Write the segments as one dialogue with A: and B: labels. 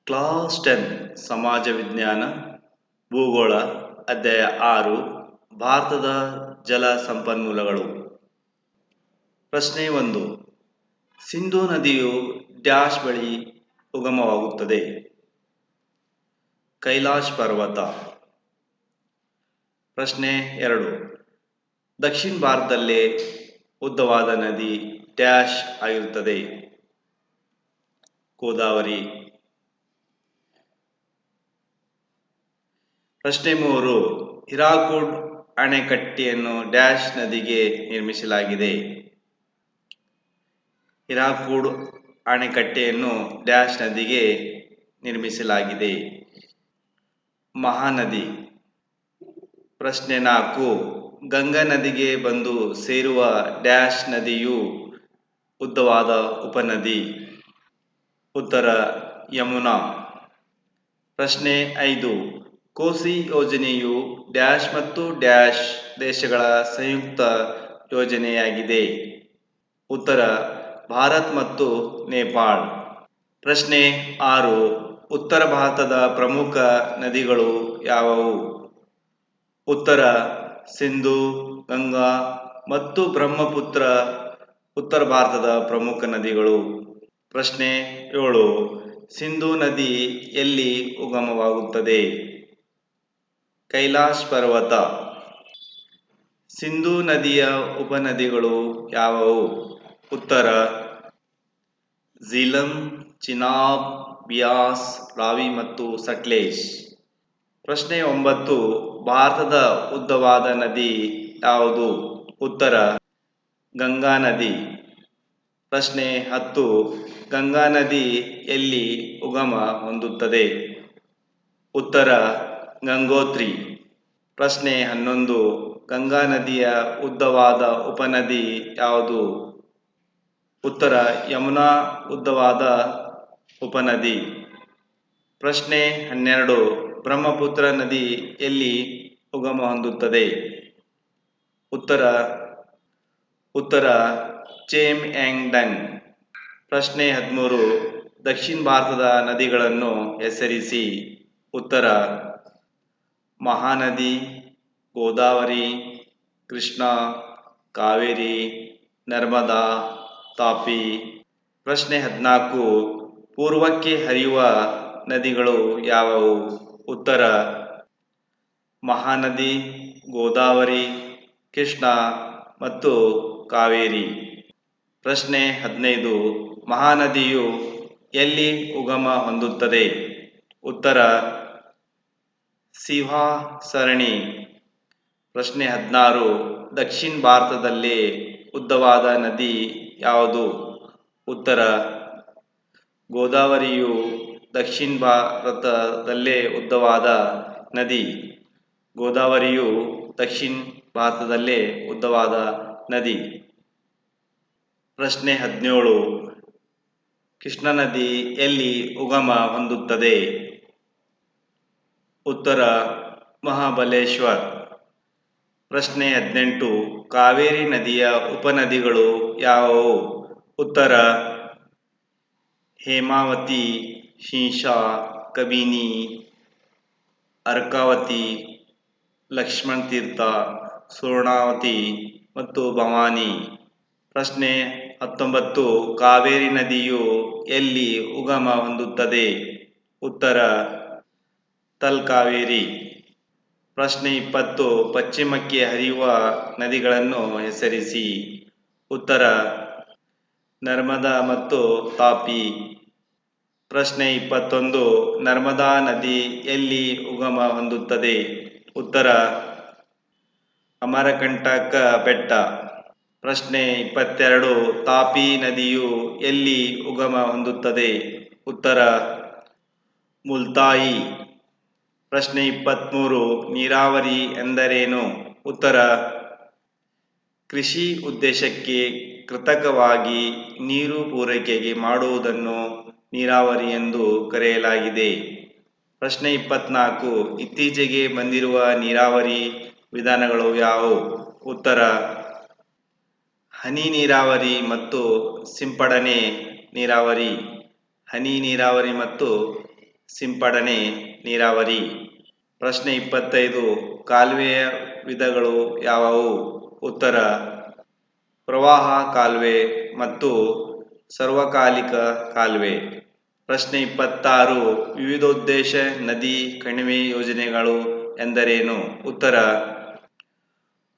A: Class 10 ಸಮಾಜ ವಿಜ್ಞಾನ ಭೂಗೋಳ ಅಧ್ಯಾಯ 6 ಭಾರತದ ಜಲ ಸಂಪನ್ಮೂಲಗಳು. ಪ್ರಶ್ನೆ 1. ಸಿಂಧೂ ನದಿಯು ಡ್ಯಾಶ್ ಬಳಿ ಉಗಮವಾಗುತ್ತದೆ? ಕೈಲಾಶ್ ಪರ್ವತ. ಪ್ರಶ್ನೆ 2. ದಕ್ಷಿಣ ಭಾರತದಲ್ಲೇ ಉದ್ದವಾದ ನದಿ ಡ್ಯಾಶ್ ಆಗಿರುತ್ತದೆ? ಗೋದಾವರಿ. ಪ್ರಶ್ನೆ 3. ಹಿರಾಕುಡ್ ಅಣೆಕಟ್ಟೆಯನ್ನು ಡ್ಯಾಶ್ ನದಿಗೆ ನಿರ್ಮಿಸಲಾಗಿದೆ? ಹಿರಾಕುಡ್ ಅಣೆಕಟ್ಟೆಯನ್ನು ಡ್ಯಾಶ್ ನದಿಗೆ ನಿರ್ಮಿಸಲಾಗಿದೆ? ಮಹಾನದಿ. ಪ್ರಶ್ನೆ 4. ಗಂಗಾ ನದಿಗೆ ಬಂದು ಸೇರುವ ಡ್ಯಾಶ್ ನದಿಯು ಉದ್ದವಾದ ಉಪನದಿ? ಉತ್ತರ ಯಮುನಾ. ಪ್ರಶ್ನೆ 5. ಕೋಸಿ ಯೋಜನೆಯು ಡ್ಯಾಶ್ ಮತ್ತು ಡ್ಯಾಶ್ ದೇಶಗಳ ಸಂಯುಕ್ತ ಯೋಜನೆಯಾಗಿದೆ? ಉತ್ತರ ಭಾರತ್ ಮತ್ತು ನೇಪಾಳ. ಪ್ರಶ್ನೆ 6. ಉತ್ತರ ಭಾರತದ ಪ್ರಮುಖ ನದಿಗಳು ಯಾವುವು? ಉತ್ತರ ಸಿಂಧೂ, ಗಂಗಾ ಮತ್ತು ಬ್ರಹ್ಮಪುತ್ರ ಉತ್ತರ ಭಾರತದ ಪ್ರಮುಖ ನದಿಗಳು. ಪ್ರಶ್ನೆ 7. ಸಿಂಧೂ ನದಿ ಎಲ್ಲಿ ಉಗಮವಾಗುತ್ತದೆ? ಕೈಲಾಶ್ ಪರ್ವತ. ಸಿಂಧೂ ನದಿಯ ಉಪನದಿಗಳು ಯಾವುವು? ಉತ್ತರ ಝೀಲಂ, ಚಿನಾಬ್, ಬಿಯಾಸ್, ರಾವಿ ಮತ್ತು ಸಟ್ಲೇಜ್. ಪ್ರಶ್ನೆ 9. ಭಾರತದ ಉದ್ದವಾದ ನದಿ ಯಾವುದು? ಉತ್ತರ ಗಂಗಾ ನದಿ. ಪ್ರಶ್ನೆ 10. ಗಂಗಾ ನದಿ ಎಲ್ಲಿ ಉಗಮ ಹೊಂದುತ್ತದೆ? ಉತ್ತರ ಗಂಗೋತ್ರಿ. ಪ್ರಶ್ನೆ 11. ಗಂಗಾ ನದಿಯ ಉದ್ದವಾದ ಉಪನದಿ ಯಾವುದು? ಉತ್ತರ ಯಮುನಾ ಉದ್ದವಾದ ಉಪನದಿ. ಪ್ರಶ್ನೆ 12. ಬ್ರಹ್ಮಪುತ್ರ ನದಿ ಎಲ್ಲಿ ಉಗಮ ಹೊಂದುತ್ತದೆ? ಉತ್ತರ ಚೇಮ್ಯಾಂಗ್ಡಂಗ್. ಪ್ರಶ್ನೆ 13. ದಕ್ಷಿಣ ಭಾರತದ ನದಿಗಳನ್ನು ಹೆಸರಿಸಿ? ಉತ್ತರ ಮಹಾನದಿ, ಗೋದಾವರಿ, ಕೃಷ್ಣಾ, ಕಾವೇರಿ, ನರ್ಮದಾ, ತಾಪಿ. ಪ್ರಶ್ನೆ 14. ಪೂರ್ವಕ್ಕೆ ಹರಿಯುವ ನದಿಗಳು ಯಾವುವು? ಉತ್ತರ ಮಹಾನದಿ, ಗೋದಾವರಿ, ಕೃಷ್ಣಾ ಮತ್ತು ಕಾವೇರಿ. ಪ್ರಶ್ನೆ 15. ಮಹಾನದಿಯು ಎಲ್ಲಿ ಉಗಮ ಹೊಂದುತ್ತದೆ? ಉತ್ತರ ಸಿಂಹಾ ಸರಣಿ. ಪ್ರಶ್ನೆ 16. ದಕ್ಷಿಣ ಭಾರತದಲ್ಲೇ ಉದ್ದವಾದ ನದಿ ಯಾವುದು? ಉತ್ತರ ಗೋದಾವರಿಯು ದಕ್ಷಿಣ ಭಾರತದಲ್ಲೇ ಉದ್ದವಾದ ನದಿ. ಗೋದಾವರಿಯು ದಕ್ಷಿಣ ಭಾರತದಲ್ಲೇ ಉದ್ದವಾದ ನದಿ. ಪ್ರಶ್ನೆ 17. ಕೃಷ್ಣಾ ನದಿ ಎಲ್ಲಿ ಉಗಮ ಹೊಂದುತ್ತದೆ? ಉತ್ತರ ಮಹಾಬಲೇಶ್ವರ್. ಪ್ರಶ್ನೆ 18. ಕಾವೇರಿ ನದಿಯ ಉಪನದಿಗಳು ಯಾವುವು? ಉತ್ತರ ಹೇಮಾವತಿ, ಶಿಂಷಾ, ಕಬಿನಿ, ಅರ್ಕಾವತಿ, ಲಕ್ಷ್ಮಣ ತೀರ್ಥ, ಸುವರ್ಣಾವತಿ ಮತ್ತು ಭವಾನಿ. ಪ್ರಶ್ನೆ 19. ಕಾವೇರಿ ನದಿಯು ಎಲ್ಲಿ ಉಗಮ ಹೊಂದುತ್ತದೆ? ಉತ್ತರ ತಲಕಾವೇರಿ. ಪ್ರಶ್ನೆ 20. ಪಶ್ಚಿಮಕ್ಕೆ ಹರಿಯುವ ನದಿಗಳನ್ನು ಹೆಸರಿಸಿ? ಉತ್ತರ ನರ್ಮದಾ ಮತ್ತು ತಾಪಿ. ಪ್ರಶ್ನೆ 21. ನರ್ಮದಾ ನದಿ ಎಲ್ಲಿ ಉಗಮ ಹೊಂದುತ್ತದೆ? ಉತ್ತರ ಅಮರಕಂಟಕ ಬೆಟ್ಟ. ಪ್ರಶ್ನೆ 22. ತಾಪಿ ನದಿಯು ಎಲ್ಲಿ ಉಗಮ ಹೊಂದುತ್ತದೆ? ಉತ್ತರ ಮುಲ್ತಾಯಿ. ಪ್ರಶ್ನೆ 23. ನೀರಾವರಿ ಎಂದರೇನು? ಉತ್ತರ ಕೃಷಿ ಉದ್ದೇಶಕ್ಕೆ ಕೃತಕವಾಗಿ ನೀರು ಪೂರೈಕೆ ಮಾಡುವುದನ್ನು ನೀರಾವರಿ ಎಂದು ಕರೆಯಲಾಗಿದೆ. ಪ್ರಶ್ನೆ 24. ಇತ್ತೀಚೆಗೆ ಬಂದಿರುವ ನೀರಾವರಿ ವಿಧಾನಗಳು ಯಾವುವು? ಉತ್ತರ ಹನಿ ನೀರಾವರಿ ಮತ್ತು ಸಿಂಪಡಣೆ ನೀರಾವರಿ. ಹನಿ ನೀರಾವರಿ ಮತ್ತು ಸಿಂಪಡಣೆ ನೀರಾವರಿ. ಪ್ರಶ್ನೆ 25 ಕಾಲುವೆಯ ವಿಧಗಳು ಯಾವುವು? ಉತ್ತರ ಪ್ರವಾಹ ಕಾಲುವೆ ಮತ್ತು ಸಾರ್ವಕಾಲಿಕ ಕಾಲುವೆ. ಪ್ರಶ್ನೆ 26 ವಿವಿಧೋದ್ದೇಶ ನದಿ ಕಣಿವೆ ಯೋಜನೆಗಳು ಎಂದರೇನು? ಉತ್ತರ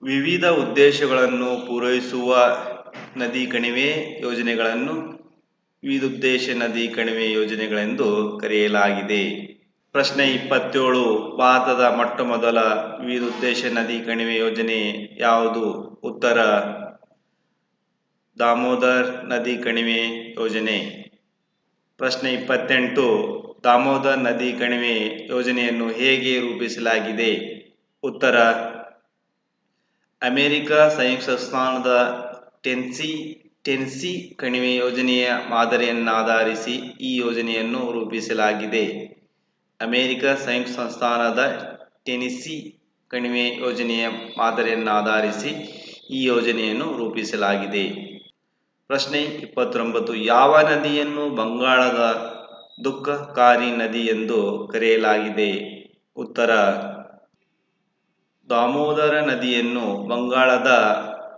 A: ವಿವಿಧ ಉದ್ದೇಶಗಳನ್ನು ಪೂರೈಸುವ ನದಿ ಕಣಿವೆ ಯೋಜನೆಗಳನ್ನು ವಿವಿಧೋದ್ದೇಶ ನದಿ ಕಣಿವೆ ಯೋಜನೆಗಳೆಂದು ಕರೆಯಲಾಗಿದೆ. ಪ್ರಶ್ನೆ 27 ಭಾರತದ ಮೊಟ್ಟಮೊದಲ ವಿವಿಧೋದ್ದೇಶ ನದಿ ಕಣಿವೆ ಯೋಜನೆ ಯಾವುದು? ಉತ್ತರ ದಾಮೋದರ್ ನದಿ ಕಣಿವೆ ಯೋಜನೆ. ಪ್ರಶ್ನೆ 28 ದಾಮೋದರ್ ನದಿ ಕಣಿವೆ ಯೋಜನೆಯನ್ನು ಹೇಗೆ ರೂಪಿಸಲಾಗಿದೆ? ಉತ್ತರ ಅಮೆರಿಕ ಸಂಯುಕ್ತ ಸಂಸ್ಥಾನದ ಟೆನೆಸಿ ಕಣಿವೆ ಯೋಜನೆಯ ಮಾದರಿಯನ್ನಾಧರಿಸಿ ಈ ಯೋಜನೆಯನ್ನು ರೂಪಿಸಲಾಗಿದೆ. ಅಮೆರಿಕ ಸಂಯುಕ್ತ ಸಂಸ್ಥಾನದ ಟೆನೆಸಿ ಕಣಿವೆ ಯೋಜನೆಯ ಮಾದರಿಯನ್ನಾಧರಿಸಿ ಈ ಯೋಜನೆಯನ್ನು ರೂಪಿಸಲಾಗಿದೆ. ಪ್ರಶ್ನೆ 29 ಯಾವ ನದಿಯನ್ನು ಬಂಗಾಳದ ದುಃಖಕಾರಿ ನದಿ ಎಂದು ಕರೆಯಲಾಗಿದೆ? ಉತ್ತರ ದಾಮೋದರ ನದಿಯನ್ನು ಬಂಗಾಳದ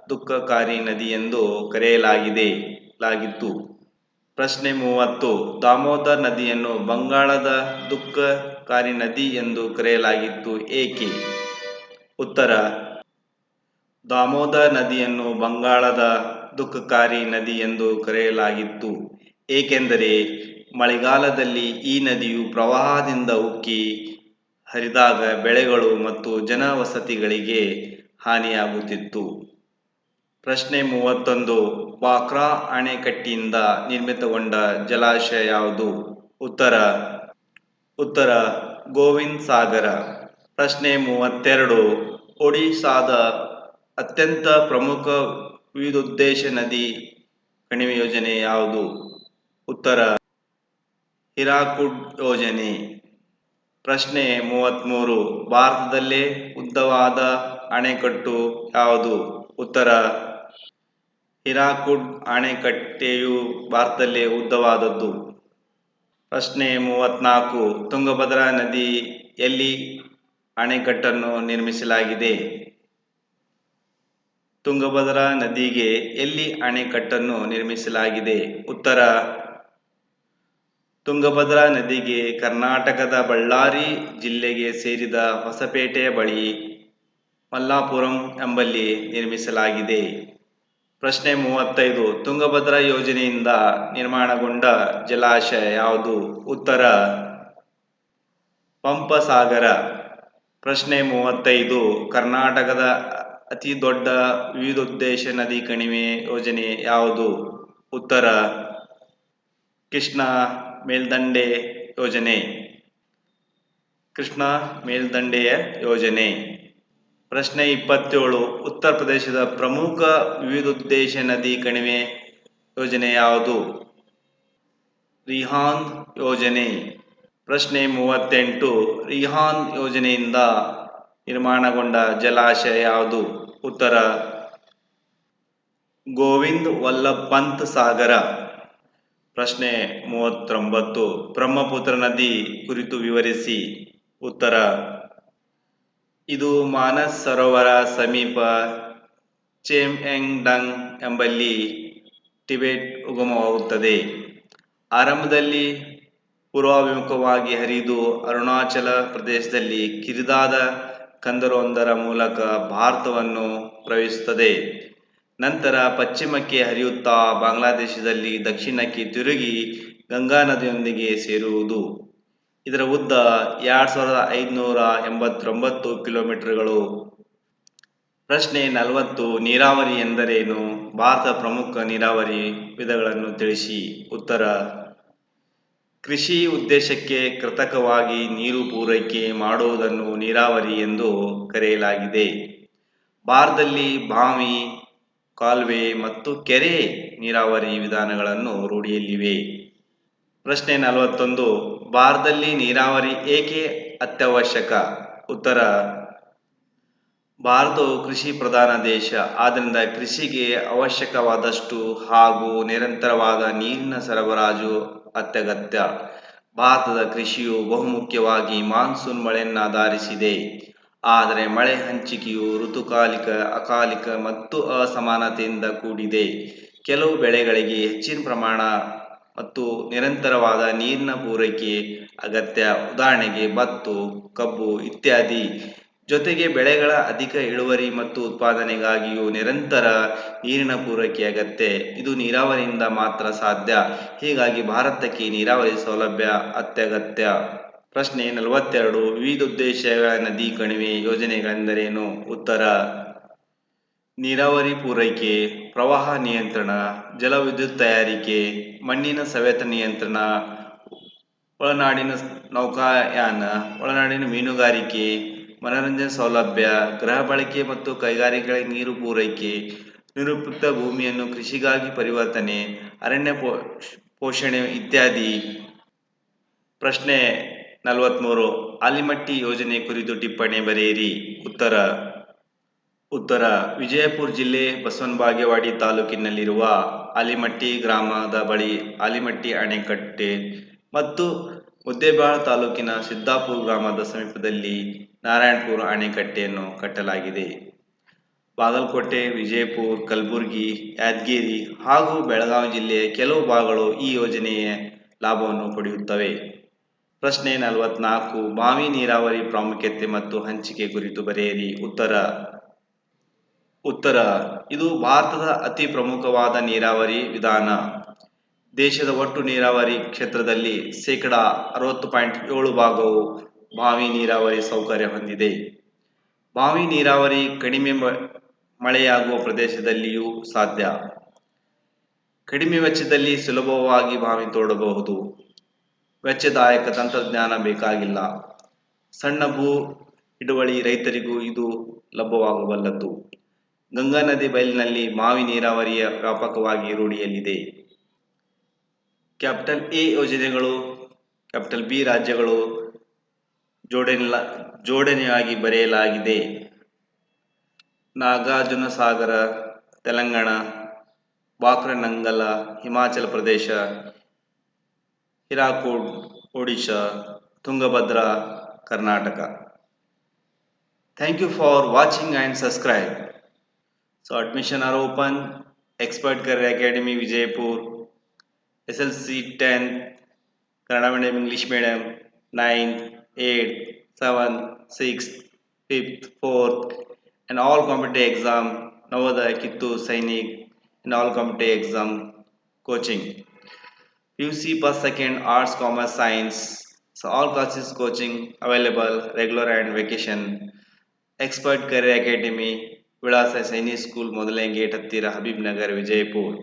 A: ದುಃಖಕಾರಿ ನದಿ ಎಂದು ಕರೆಯಲಾಗಿತ್ತು. ಪ್ರಶ್ನೆ 30 ದಾಮೋದರ್ ನದಿಯನ್ನು ಬಂಗಾಳದ ದುಃಖಕಾರಿ ನದಿ ಎಂದು ಕರೆಯಲಾಗಿತ್ತು ಏಕೆ? ಉತ್ತರ ದಾಮೋದರ್ ನದಿಯನ್ನು ಬಂಗಾಳದ ದುಃಖಕಾರಿ ನದಿ ಎಂದು ಕರೆಯಲಾಗಿತ್ತು ಏಕೆಂದರೆ ಮಳೆಗಾಲದಲ್ಲಿ ಈ ನದಿಯು ಪ್ರವಾಹದಿಂದ ಉಕ್ಕಿ ಹರಿದಾಗ ಬೆಳೆಗಳು ಮತ್ತು ಜನವಸತಿಗಳಿಗೆ ಹಾನಿಯಾಗುತ್ತಿತ್ತು. ಪ್ರಶ್ನೆ 31 ಬಾಕ್ರಾ ಅಣೆಕಟ್ಟಿನಿಂದ ನಿರ್ಮಿತಗೊಂಡ ಜಲಾಶಯ ಯಾವುದು? ಉತ್ತರ ಗೋವಿಂದ್ ಸಾಗರ. ಪ್ರಶ್ನೆ 32 ಒಡಿಶಾದ ಅತ್ಯಂತ ಪ್ರಮುಖ ವಿವಿಧೋದ್ದೇಶ ನದಿ ಕಣಿವೆ ಯೋಜನೆ ಯಾವುದು? ಉತ್ತರ ಹಿರಾಕುಡ್ ಯೋಜನೆ. ಪ್ರಶ್ನೆ 33 ಭಾರತದಲ್ಲೇ ಉದ್ದವಾದ ಅಣೆಕಟ್ಟು ಯಾವುದು? ಉತ್ತರ ಹಿರಾಕುಡ್ ಅಣೆಕಟ್ಟೆಯು ಭಾರತದಲ್ಲೇ ಉದ್ದವಾದದ್ದು. ಪ್ರಶ್ನೆ 34 ತುಂಗಭದ್ರಾ ನದಿಯಲ್ಲಿ ಅಣೆಕಟ್ಟನ್ನು ನಿರ್ಮಿಸಲಾಗಿದೆ? ತುಂಗಭದ್ರಾ ನದಿಗೆ ಎಲ್ಲಿ ಅಣೆಕಟ್ಟನ್ನು ನಿರ್ಮಿಸಲಾಗಿದೆ? ಉತ್ತರ ತುಂಗಭದ್ರಾ ನದಿಗೆ ಕರ್ನಾಟಕದ ಬಳ್ಳಾರಿ ಜಿಲ್ಲೆಗೆ ಸೇರಿದ ಹೊಸಪೇಟೆಯ ಬಳಿ ಮಲ್ಲಾಪುರಂ ಎಂಬಲ್ಲಿ ನಿರ್ಮಿಸಲಾಗಿದೆ. ಪ್ರಶ್ನೆ 35 ತುಂಗಭದ್ರಾ ಯೋಜನೆಯಿಂದ ನಿರ್ಮಾಣಗೊಂಡ ಜಲಾಶಯ ಯಾವುದು? ಉತ್ತರ ಪಂಪಸಾಗರ. ಪ್ರಶ್ನೆ 35 ಕರ್ನಾಟಕದ ಅತಿ ದೊಡ್ಡ ವಿವಿಧೋದ್ದೇಶ ನದಿ ಕಣಿವೆ ಯೋಜನೆ ಯಾವುದು? ಉತ್ತರ ಕೃಷ್ಣಾ ಮೇಲ್ದಂಡೆ ಯೋಜನೆ. ಕೃಷ್ಣಾ ಮೇಲ್ದಂಡೆಯ ಯೋಜನೆ. ಪ್ರಶ್ನೆ 27 ಉತ್ತರ ಪ್ರದೇಶದ ಪ್ರಮುಖ ವಿವಿಧೋದ್ದೇಶ ನದಿ ಕಣಿವೆ ಯೋಜನೆ ಯಾವುದು? ರಿಹಾಂದ್ ಯೋಜನೆ. ಪ್ರಶ್ನೆ 38 ರಿಹಾಂದ್ ಯೋಜನೆಯಿಂದ ನಿರ್ಮಾಣಗೊಂಡ ಜಲಾಶಯ ಯಾವುದು? ಉತ್ತರ ಗೋವಿಂದ್ ವಲ್ಲಭ್ ಪಂತ್ ಸಾಗರ. ಪ್ರಶ್ನೆ 39 ಬ್ರಹ್ಮಪುತ್ರ ನದಿ ಕುರಿತು ವಿವರಿಸಿ. ಉತ್ತರ ಇದು ಮಾನಸ್ ಸರೋವರ ಸಮೀಪ ಚೆಮ್ಎಂಡಂಗ್ ಎಂಬಲ್ಲಿ ಟಿಬೆಟ್ ಉಗಮವಾಗುತ್ತದೆ. ಆರಂಭದಲ್ಲಿ ಪೂರ್ವಾಭಿಮುಖವಾಗಿ ಹರಿದು ಅರುಣಾಚಲ ಪ್ರದೇಶದಲ್ಲಿ ಕಿರಿದಾದ ಕಂದರವೊಂದರ ಮೂಲಕ ಭಾರತವನ್ನು ಪ್ರವೇಶಿಸುತ್ತದೆ. ನಂತರ ಪಶ್ಚಿಮಕ್ಕೆ ಹರಿಯುತ್ತಾ ಬಾಂಗ್ಲಾದೇಶದಲ್ಲಿ ದಕ್ಷಿಣಕ್ಕೆ ತಿರುಗಿ ಗಂಗಾ ನದಿಯೊಂದಿಗೆ ಸೇರುವುದು. ಇದರ ಉದ್ದ 2589 ಕಿಲೋಮೀಟರ್ಗಳು. ಪ್ರಶ್ನೆ 40 ನೀರಾವರಿ ಎಂದರೇನು? ಭಾರತದ ಪ್ರಮುಖ ನೀರಾವರಿ ವಿಧಗಳನ್ನು ತಿಳಿಸಿ. ಉತ್ತರ ಕೃಷಿ ಉದ್ದೇಶಕ್ಕೆ ಕೃತಕವಾಗಿ ನೀರು ಪೂರೈಕೆ ಮಾಡುವುದನ್ನು ನೀರಾವರಿ ಎಂದು ಕರೆಯಲಾಗಿದೆ. ಭಾರತದಲ್ಲಿ ಬಾವಿ, ಕಾಲುವೆ ಮತ್ತು ಕೆರೆ ನೀರಾವರಿ ವಿಧಾನಗಳನ್ನು ರೂಢಿಯಲ್ಲಿವೆ. ಪ್ರಶ್ನೆ 41 ಭಾರತದಲ್ಲಿ ನೀರಾವರಿ ಏಕೆ ಅತ್ಯವಶ್ಯಕ? ಉತ್ತರ ಭಾರತವು ಕೃಷಿ ಪ್ರಧಾನ ದೇಶ. ಆದ್ದರಿಂದ ಕೃಷಿಗೆ ಅವಶ್ಯಕವಾದಷ್ಟು ಹಾಗೂ ನಿರಂತರವಾದ ನೀರಿನ ಸರಬರಾಜು ಅತ್ಯಗತ್ಯ. ಭಾರತದ ಕೃಷಿಯು ಬಹುಮುಖ್ಯವಾಗಿ ಮಾನ್ಸೂನ್ ಮಳೆಯನ್ನಾಧರಿಸಿದೆ. ಆದರೆ ಮಳೆ ಹಂಚಿಕೆಯು ಋತುಕಾಲಿಕ, ಅಕಾಲಿಕ ಮತ್ತು ಅಸಮಾನತೆಯಿಂದ ಕೂಡಿದೆ. ಕೆಲವು ಬೆಳೆಗಳಿಗೆ ಹೆಚ್ಚಿನ ಪ್ರಮಾಣ ಮತ್ತು ನಿರಂತರವಾದ ನೀರಿನ ಪೂರೈಕೆ ಅಗತ್ಯ, ಉದಾಹರಣೆಗೆ ಭತ್ತ, ಕಬ್ಬು ಇತ್ಯಾದಿ. ಜೊತೆಗೆ ಬೆಳೆಗಳ ಅಧಿಕ ಇಳುವರಿ ಮತ್ತು ಉತ್ಪಾದನೆಗಾಗಿಯೂ ನಿರಂತರ ನೀರಿನ ಪೂರೈಕೆ ಅಗತ್ಯ. ಇದು ನೀರಾವರಿಯಿಂದ ಮಾತ್ರ ಸಾಧ್ಯ. ಹೀಗಾಗಿ ಭಾರತಕ್ಕೆ ನೀರಾವರಿ ಸೌಲಭ್ಯ ಅತ್ಯಗತ್ಯ. ಪ್ರಶ್ನೆ 42. ವಿವಿಧೋದ್ದೇಶ ನದಿ ಕಣಿವೆ ಯೋಜನೆಗಳೆಂದರೇನು? ಉತ್ತರ: ನೀರಾವರಿ ಪೂರೈಕೆ, ಪ್ರವಾಹ ನಿಯಂತ್ರಣ, ಜಲವಿದ್ಯುತ್ ತಯಾರಿಕೆ, ಮಣ್ಣಿನ ಸವೆತ ನಿಯಂತ್ರಣ, ಒಳನಾಡಿನ ನೌಕಾಯಾನ, ಒಳನಾಡಿನ ಮೀನುಗಾರಿಕೆ, ಮನರಂಜನಾ ಸೌಲಭ್ಯ, ಗೃಹ ಬಳಕೆ ಮತ್ತು ಕೈಗಾರಿಕೆಗಳಿಗೆ ನೀರು ಪೂರೈಕೆ, ನಿರುಪಯುಕ್ತ ಭೂಮಿಯನ್ನು ಕೃಷಿಗಾಗಿ ಪರಿವರ್ತನೆ, ಅರಣ್ಯ ಪೋಷಣೆ ಇತ್ಯಾದಿ. ಪ್ರಶ್ನೆ 43. ಆಲಿಮಟ್ಟಿ ಯೋಜನೆ ಕುರಿತು ಟಿಪ್ಪಣಿ ಬರೆಯಿರಿ. ಉತ್ತರ: ವಿಜಯಪುರ ಜಿಲ್ಲೆ ಬಸವನ ಬಾಗೇವಾಡಿ ತಾಲೂಕಿನಲ್ಲಿರುವ ಆಲಿಮಟ್ಟಿ ಗ್ರಾಮದ ಬಳಿ ಆಲಿಮಟ್ಟಿ ಅಣೆಕಟ್ಟೆ ಮತ್ತು ಮುದ್ದೇಬಿಹಾಳ ತಾಲೂಕಿನ ಸಿದ್ದಾಪುರ ಗ್ರಾಮದ ಸಮೀಪದಲ್ಲಿ ನಾರಾಯಣಪುರ ಅಣೆಕಟ್ಟೆಯನ್ನು ಕಟ್ಟಲಾಗಿದೆ. ಬಾಗಲಕೋಟೆ, ವಿಜಯಪುರ, ಕಲಬುರಗಿ, ಯಾದಗಿರಿ ಹಾಗೂ ಬೆಳಗಾವಿ ಜಿಲ್ಲೆಯ ಕೆಲವು ಭಾಗಗಳು ಈ ಯೋಜನೆಯ ಲಾಭವನ್ನು ಪಡೆಯುತ್ತವೆ. ಪ್ರಶ್ನೆ 44. ಬಾವಿ ನೀರಾವರಿ ಪ್ರಾಮುಖ್ಯತೆ ಮತ್ತು ಹಂಚಿಕೆ ಕುರಿತು ಬರೆಯಿರಿ. ಉತ್ತರ: ಇದು ಭಾರತದ ಅತಿ ಪ್ರಮುಖವಾದ ನೀರಾವರಿ ವಿಧಾನ. ದೇಶದ ಒಟ್ಟು ನೀರಾವರಿ ಕ್ಷೇತ್ರದಲ್ಲಿ ಶೇಕಡಾ 60.7 ಭಾಗವು ಬಾವಿ ನೀರಾವರಿ ಸೌಕರ್ಯ ಹೊಂದಿದೆ. ಬಾವಿ ನೀರಾವರಿ ಕಡಿಮೆ ಮಳೆಯಾಗುವ ಪ್ರದೇಶದಲ್ಲಿಯೂ ಸಾಧ್ಯ. ಕಡಿಮೆ ವೆಚ್ಚದಲ್ಲಿ ಸುಲಭವಾಗಿ ಬಾವಿ ತೋಡಬಹುದು. ವೆಚ್ಚದಾಯಕ ತಂತ್ರಜ್ಞಾನ ಬೇಕಾಗಿಲ್ಲ. ಸಣ್ಣ ಭೂ ಹಿಡುವಳಿ ರೈತರಿಗೂ ಇದು ಲಭ್ಯವಾಗಬಲ್ಲದು. ಗಂಗಾ ನದಿ ಬಯಲಿನಲ್ಲಿ ಬಾವಿ ನೀರಾವರಿಯ ವ್ಯಾಪಕವಾಗಿ ರೂಢಿಯಲ್ಲಿದೆ. ಕ್ಯಾಪಿಟಲ್ ಎ ಯೋಜನೆಗಳು, ಕ್ಯಾಪಿಟಲ್ ಬಿ ರಾಜ್ಯಗಳು ಜೋಡಣೆಯಾಗಿ ಬರೆಯಲಾಗಿದೆ. ನಾಗಾರ್ಜುನಸಾಗರ Telangana, ಬಾಕ್ರನಂಗಲ Himachal Pradesh, Hirakud Odisha, Tungabhadra Karnataka. Thank you for watching and subscribe. So admission are open. Expert Career Academy Vijaypur, SLC 10th, Kannada medium, English medium, 9th, 8th, 7th, 6th, 5th, 4th, and all competitive exam, Navodaya, Kittur, Sainik, and all competitive exam coaching. UC first, second, arts, commerce, science. So all classes coaching available, regular and vacation. Expert Career Academy, ವಿಳಾಸ Sainik school ಮೊದಲನೇ gate ಹತ್ತಿರ, ಹಬೀಬ್ ನಗರ್, ವಿಜಯಪುರ.